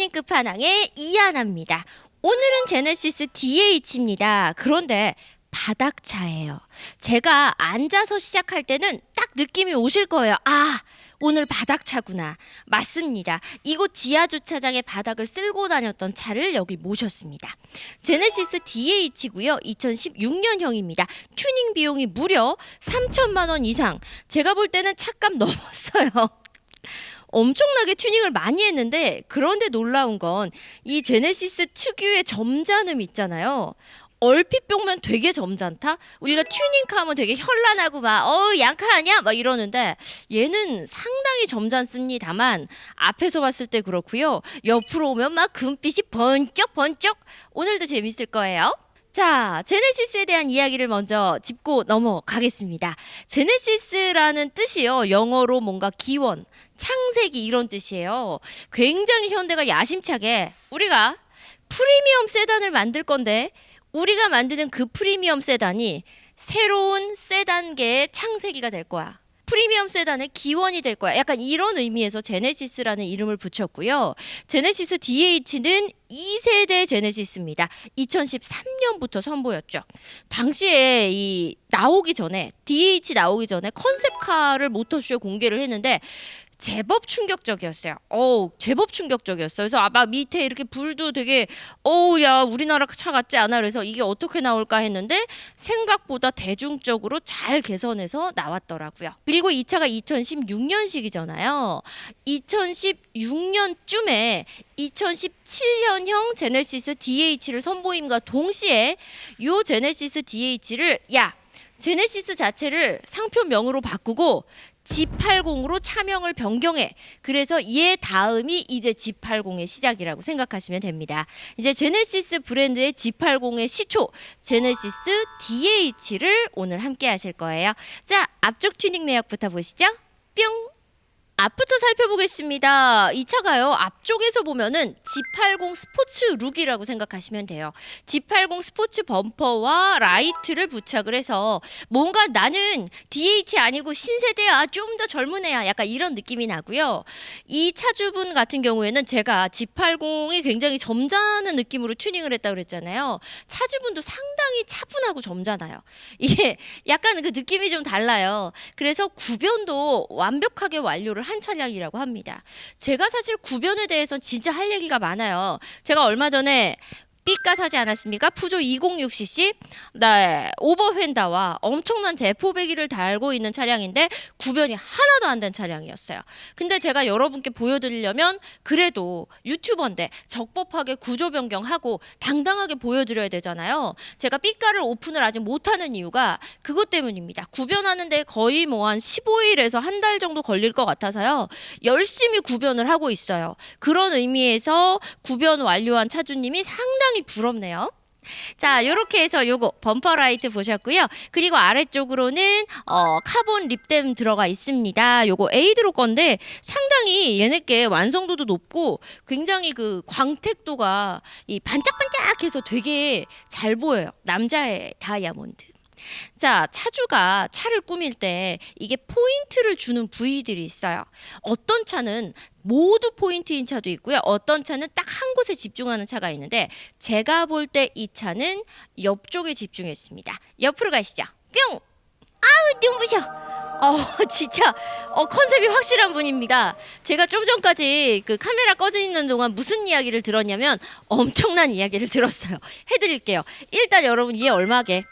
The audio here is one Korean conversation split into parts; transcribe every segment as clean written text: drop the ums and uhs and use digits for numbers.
튜닝 끝판왕의 이하나입니다. 오늘은 제네시스 DH입니다. 그런데 바닥차예요. 제가 앉아서 시작할 때는 딱 느낌이 오실 거예요. 아, 오늘 바닥차구나. 맞습니다. 이곳 지하주차장의 바닥을 쓸고 다녔던 차를 여기 모셨습니다. 제네시스 DH고요. 2016년형입니다. 튜닝 비용이 무려 3천만 원 이상. 제가 볼 때는 차값 넘었어요. 엄청나게 튜닝을 많이 했는데, 그런데 놀라운 건 이 제네시스 특유의 점잖음 있잖아요. 얼핏 보면 되게 점잖다? 우리가 튜닝카 하면 되게 현란하고 막 양카 아니야? 막 이러는데 얘는 상당히 점잖습니다만 앞에서 봤을 때 그렇고요. 옆으로 오면 막 금빛이 번쩍번쩍. 오늘도 재밌을 거예요. 자, 제네시스에 대한 이야기를 먼저 짚고 넘어가겠습니다. 제네시스라는 뜻이요, 영어로 뭔가 기원, 창세기 이런 뜻이에요. 굉장히 현대가 야심차게 우리가 프리미엄 세단을 만들 건데, 우리가 만드는 그 프리미엄 세단이 새로운 세단계의 창세기가 될 거야. 프리미엄 세단의 기원이 될 거야. 약간 이런 의미에서 제네시스라는 이름을 붙였고요. 제네시스 DH는 2세대 제네시스입니다. 2013년부터 선보였죠. 당시에 이 나오기 전에, DH 나오기 전에 컨셉카를 모터쇼에 공개를 했는데 제법 충격적이었어요. 제법 충격적이었어요. 그래서 막 밑에 이렇게 불도 되게 야, 우리나라 차 같지 않아. 그래서 이게 어떻게 나올까 했는데 생각보다 대중적으로 잘 개선해서 나왔더라고요. 그리고 이 차가 2016년식이잖아요. 2016년쯤에 2017년형 제네시스 DH를 선보임과 동시에 요 제네시스 DH를 제네시스 자체를 상표명으로 바꾸고 G80으로 차명을 변경해. 그래서 얘 다음이 이제 G80의 시작이라고 생각하시면 됩니다. 이제 제네시스 브랜드의 G80의 시초, 제네시스 DH를 오늘 함께 하실 거예요. 자, 앞쪽 튜닝 내역부터 보시죠. 뿅! 앞부터 살펴보겠습니다. 이 차가요, 앞쪽에서 보면은 G80 스포츠 룩이라고 생각하시면 돼요. G80 스포츠 범퍼와 라이트를 부착을 해서 뭔가 나는 DH 아니고 신세대야, 좀 더 젊은 애야, 약간 이런 느낌이 나고요. 이 차주분 같은 경우에는 제가 G80이 굉장히 점잖은 느낌으로 튜닝을 했다고 그랬잖아요. 차주분도 상당히 차분하고 점잖아요. 이게 약간 그 느낌이 좀 달라요. 그래서 구변도 완벽하게 완료를 한 차량이라고 합니다. 제가 사실 구변에 대해서 진짜 할 얘기가 많아요. 제가 얼마 전에 삐까 사지 않았습니까? 푸조 206cc 오버휀다와 엄청난 대포배기를 달고 있는 차량인데 구변이 하나도 안 된 차량이었어요. 근데 제가 여러분께 보여드리려면 그래도 유튜버인데 적법하게 구조 변경하고 당당하게 보여드려야 되잖아요. 제가 삐까를 오픈을 아직 못하는 이유가 그것 때문입니다. 구변하는데 거의 뭐 한 15일에서 한 달 정도 걸릴 것 같아서요. 열심히 구변을 하고 있어요. 그런 의미에서 구변 완료한 차주님이 상당히 부럽네요. 자, 요렇게 해서 요거 범퍼 라이트 보셨고요. 그리고 아래쪽으로는 카본 립댐 들어가 있습니다. 요거 에이드로 건데 상당히 얘네께 완성도도 높고 굉장히 그 광택도가 이 반짝반짝해서 되게 잘 보여요. 남자의 다이아몬드. 자, 차주가 차를 꾸밀 때 이게 포인트를 주는 부위들이 있어요. 어떤 차는 모두 포인트인 차도 있고요. 어떤 차는 딱 한 곳에 집중하는 차가 있는데 제가 볼 때 이 차는 옆쪽에 집중했습니다. 옆으로 가시죠. 뿅! 아우, 눈부셔. 진짜 컨셉이 확실한 분입니다. 제가 좀 전까지 그 카메라 꺼져 있는 동안 무슨 이야기를 들었냐면 엄청난 이야기를 들었어요. 해드릴게요. 일단 여러분, 이게 얼마게?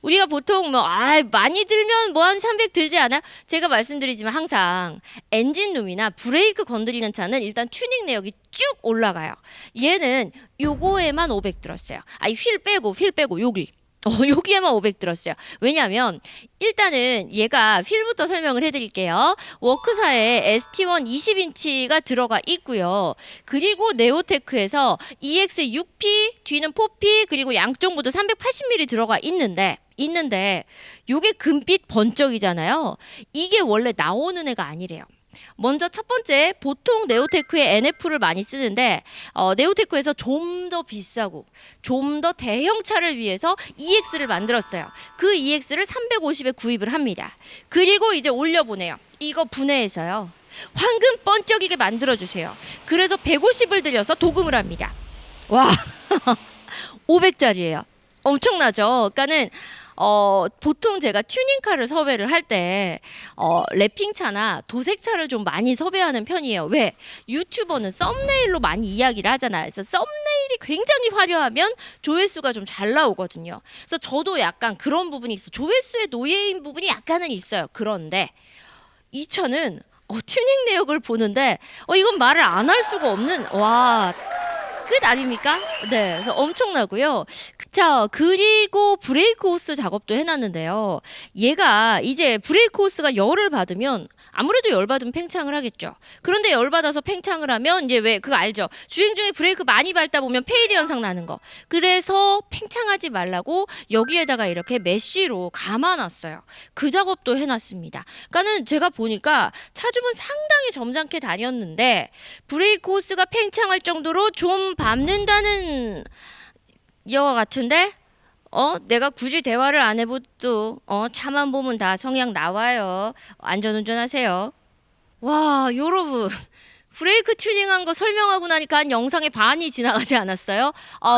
우리가 보통 많이 들면 뭐 한 300 들지 않아요? 제가 말씀드리지만 항상 엔진룸이나 브레이크 건드리는 차는 일단 튜닝 내역이 쭉 올라가요. 얘는 요거에만 500 들었어요. 휠 빼고 여기에만 500 들었어요. 왜냐하면 일단은 얘가 휠부터 설명을 해드릴게요. 워크사에 ST1 20인치가 들어가 있고요. 그리고 네오테크에서 EX6P, 뒤는 4P, 그리고 양쪽 모두 380mm 들어가 있는데 요게 금빛 번쩍이잖아요. 이게 원래 나오는 애가 아니래요. 먼저 첫 번째, 보통 네오테크의 NF를 많이 쓰는데 네오테크에서 좀 더 비싸고 좀 더 대형차를 위해서 EX를 만들었어요. 그 EX를 350에 구입을 합니다. 그리고 이제 올려보내요. 이거 분해해서요. 황금 번쩍이게 만들어주세요. 그래서 150을 들여서 도금을 합니다. 와 500짜리예요. 엄청나죠. 그러니까는 보통 제가 튜닝카를 섭외를 할 때 랩핑차나 도색차를 좀 많이 섭외하는 편이에요. 왜? 유튜버는 썸네일로 많이 이야기를 하잖아요. 그래서 썸네일이 굉장히 화려하면 조회수가 좀 잘 나오거든요. 그래서 저도 약간 그런 부분이 있어요. 조회수의 노예인 부분이 약간은 있어요. 그런데 이 차는 튜닝 내역을 보는데 이건 말을 안 할 수가 없는 와 끝 아닙니까? 네, 그래서 엄청나고요. 자, 그리고 브레이크 호스 작업도 해놨는데요. 얘가 이제 브레이크 호스가 열을 받으면 아무래도 열 받으면 팽창을 하겠죠. 그런데 열 받아서 팽창을 하면 이제 왜 그거 알죠? 주행 중에 브레이크 많이 밟다 보면 페이드 현상 나는 거. 그래서 팽창하지 말라고 여기에다가 이렇게 메쉬로 감아놨어요. 그 작업도 해놨습니다. 그러니까는 제가 보니까 차주분 상당히 점잖게 다녔는데 브레이크 호스가 팽창할 정도로 좀 밟는다는 여와 같은데 내가 굳이 대화를 안 해봐도 차만 보면 다 성향 나와요. 안전운전하세요. 와 여러분 브레이크 튜닝한 거 설명하고 나니까 한 영상의 반이 지나가지 않았어요?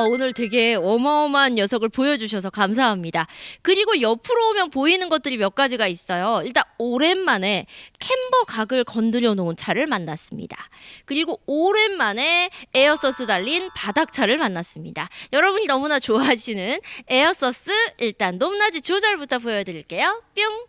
오늘 되게 어마어마한 녀석을 보여주셔서 감사합니다. 그리고 옆으로 오면 보이는 것들이 몇 가지가 있어요. 일단 오랜만에 캠버 각을 건드려 놓은 차를 만났습니다. 그리고 오랜만에 에어서스 달린 바닥차를 만났습니다. 여러분이 너무나 좋아하시는 에어서스 일단 높낮이 조절부터 보여드릴게요. 뿅!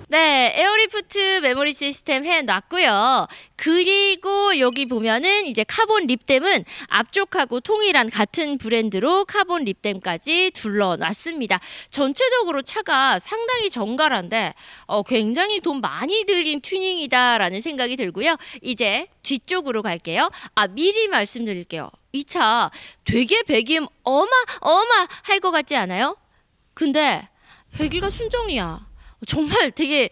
네, 에어리프트 메모리 시스템 해놨고요. 그리고 여기 보면은 이제 카본 립댐은 앞쪽하고 통일한 같은 브랜드로 카본 립댐까지 둘러놨습니다. 전체적으로 차가 상당히 정갈한데 굉장히 돈 많이 들인 튜닝이다라는 생각이 들고요. 이제 뒤쪽으로 갈게요. 미리 말씀드릴게요. 이 차 되게 배기음 어마할 것 같지 않아요? 근데 배기가 순정이야. 정말 되게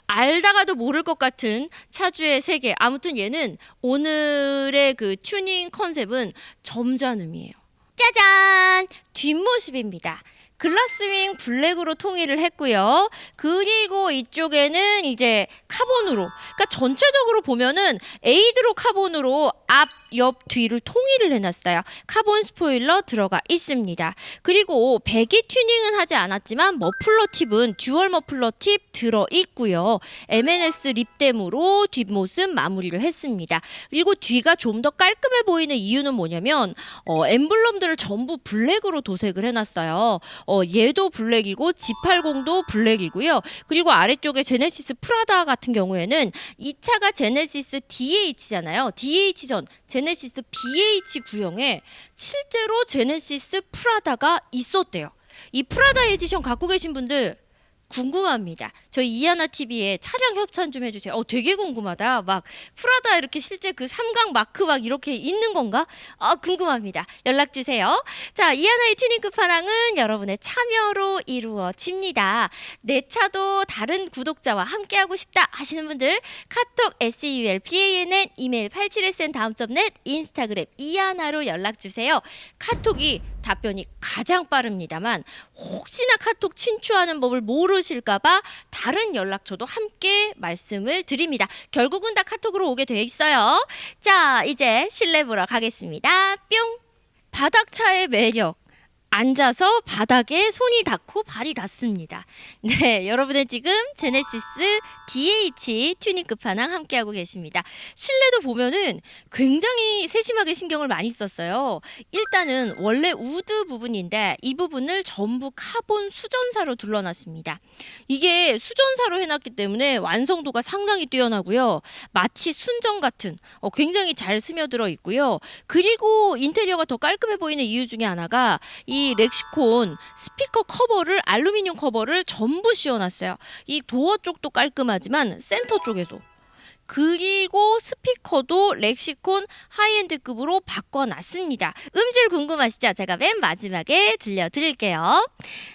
알다가도 모를 것 같은 차주의 세계. 아무튼 얘는 오늘의 그 튜닝 컨셉은 점잖음이에요. 짜잔! 뒷모습입니다. 글라스윙 블랙으로 통일을 했고요. 그리고 이쪽에는 이제 카본으로, 그러니까 전체적으로 보면은 에이드로 카본으로 앞, 옆, 뒤를 통일을 해놨어요. 카본 스포일러 들어가 있습니다. 그리고 배기 튜닝은 하지 않았지만 머플러 팁은 듀얼 머플러 팁 들어있고요. MNS 립댐으로 뒷모습 마무리를 했습니다. 그리고 뒤가 좀 더 깔끔해 보이는 이유는 뭐냐면 엠블럼들을 전부 블랙으로 도색을 해놨어요. 얘도 블랙이고 G80도 블랙이고요. 그리고 아래쪽에 제네시스 프라다 같은 경우에는 이 차가 제네시스 DH잖아요. DH 전 제네시스 BH 구형에 실제로 제네시스 프라다가 있었대요. 이 프라다 에디션 갖고 계신 분들 궁금합니다. 저희 이하나 TV에 차량 협찬 좀 해주세요. 되게 궁금하다. 막 프라다 이렇게 실제 그 삼각 마크 막 이렇게 있는 건가? 궁금합니다. 연락 주세요. 자, 이하나의 튜닝 끝판왕은 여러분의 참여로 이루어집니다. 내 차도 다른 구독자와 함께하고 싶다 하시는 분들 카톡 SULPANN 이메일 87SN 다음.net 인스타그램 이하나로 연락 주세요. 카톡이 답변이 가장 빠릅니다만 혹시나 카톡 친추하는 법을 모르실까봐 다른 연락처도 함께 말씀을 드립니다. 결국은 다 카톡으로 오게 돼 있어요. 자, 이제 실내 보러 가겠습니다. 뿅! 바닥차의 매력. 앉아서 바닥에 손이 닿고 발이 닿습니다. 네, 여러분은 지금 제네시스 DH 튜닝 끝판왕 함께하고 계십니다. 실내도 보면은 굉장히 세심하게 신경을 많이 썼어요. 일단은 원래 우드 부분인데 이 부분을 전부 카본 수전사로 둘러놨습니다. 이게 수전사로 해놨기 때문에 완성도가 상당히 뛰어나고요. 마치 순정 같은 굉장히 잘 스며들어 있고요. 그리고 인테리어가 더 깔끔해 보이는 이유 중에 하나가 이 렉시콘 스피커 커버를 알루미늄 커버를 전부 씌워놨어요. 이 도어 쪽도 깔끔하지만 센터 쪽에도 그리고 스피커도 렉시콘 하이엔드급으로 바꿔놨습니다. 음질 궁금하시죠? 제가 맨 마지막에 들려드릴게요.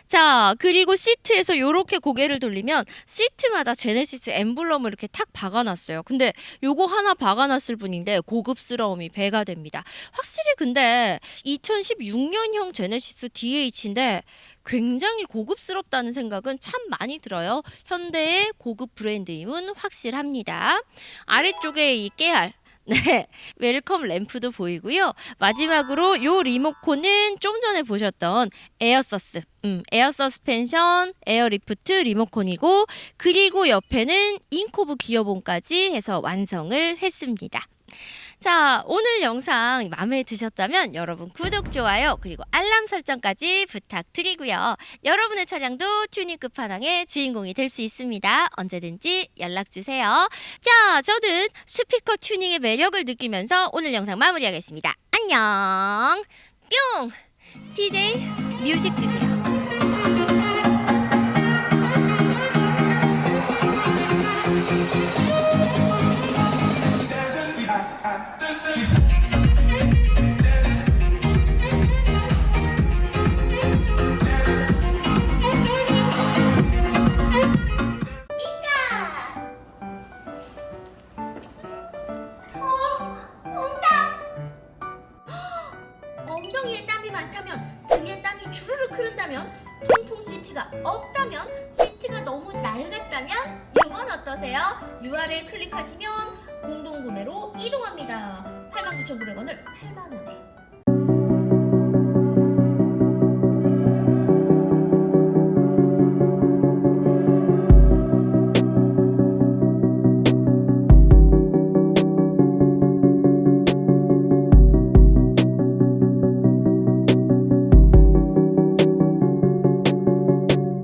자, 그리고 시트에서 이렇게 고개를 돌리면 시트마다 제네시스 엠블럼을 이렇게 탁 박아놨어요. 근데 요거 하나 박아놨을 뿐인데 고급스러움이 배가 됩니다. 확실히 근데 2016년형 제네시스 DH인데 굉장히 고급스럽다는 생각은 참 많이 들어요. 현대의 고급 브랜드임은 확실합니다. 아래쪽에 이 깨알 네, 웰컴 램프도 보이고요. 마지막으로 요 리모컨은 좀 전에 보셨던 에어서스, 에어 서스펜션, 에어 리프트 리모컨이고, 그리고 옆에는 잉코브 기어봉까지 해서 완성을 했습니다. 자, 오늘 영상 마음에 드셨다면 여러분 구독, 좋아요, 그리고 알람 설정까지 부탁드리고요. 여러분의 차량도 튜닝 끝판왕의 주인공이 될 수 있습니다. 언제든지 연락주세요. 자, 저는 스피커 튜닝의 매력을 느끼면서 오늘 영상 마무리하겠습니다. 안녕! 뿅! TJ 뮤직 주세요. 엉덩이에 땀이 많다면, 등에 땀이 주르륵 흐른다면, 통풍 시트가 없다면, 시트가 너무 낡았다면 이건 어떠세요? URL 클릭하시면 공동구매로 이동합니다. 89,900원을 8만원에